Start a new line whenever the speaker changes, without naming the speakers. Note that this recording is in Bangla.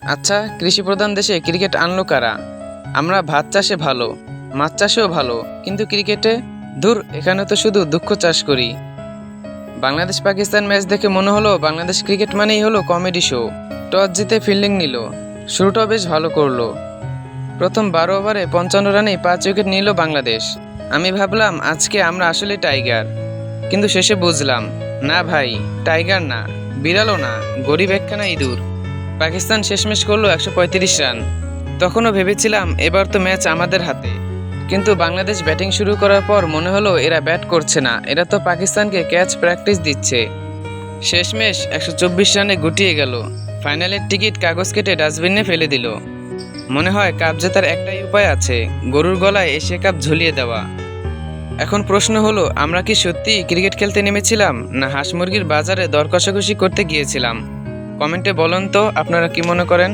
আচ্ছা, কৃষি প্রধান দেশে ক্রিকেট আনলো কারা? আমরা ভাত চাষে ভালো, মাছ চাষেও ভালো, কিন্তু ক্রিকেটে ধুর, এখানে তো শুধু দুঃখ চাষ করি। বাংলাদেশ পাকিস্তান ম্যাচ দেখে মনে হলো বাংলাদেশ ক্রিকেট মানেই হলো কমেডি শো। টস জিতে ফিল্ডিং নিল, শুরুটাও বেশ ভালো করলো। প্রথম 12 ওভারে 55 রানেই 5 উইকেট নিল বাংলাদেশ। আমি ভাবলাম আজকে আমরা আসলে টাইগার, কিন্তু শেষে বুঝলাম না ভাই, টাইগার না, বিড়ালও না, গরিব একখানা ইঁদুর। পাকিস্তান শেষমেশ করলো 135 রান। তখনও ভেবেছিলাম এবার তো ম্যাচ আমাদের হাতে, কিন্তু বাংলাদেশ ব্যাটিং শুরু করার পর মনে হলো এরা ব্যাট করছে না, এরা তো পাকিস্তানকে ক্যাচ প্র্যাকটিস দিচ্ছে। শেষমেশ 124 রানে গুটিয়ে গেল। ফাইনালের টিকিট কাগজ কেটে ডাস্টবিনে ফেলে দিল। মনে হয় কাপ জেতার একটাই উপায় আছে, গরুর গলায় এশিয়া কাপ ঝুলিয়ে দেওয়া। এখন প্রশ্ন হলো, আমরা কি সত্যি ক্রিকেট খেলতে নেমেছিলাম, না হাঁস মুরগির বাজারে দর কষাকষি করতে গিয়েছিলাম? কমেন্টে বলুন তো আপনারা কি মনে করেন।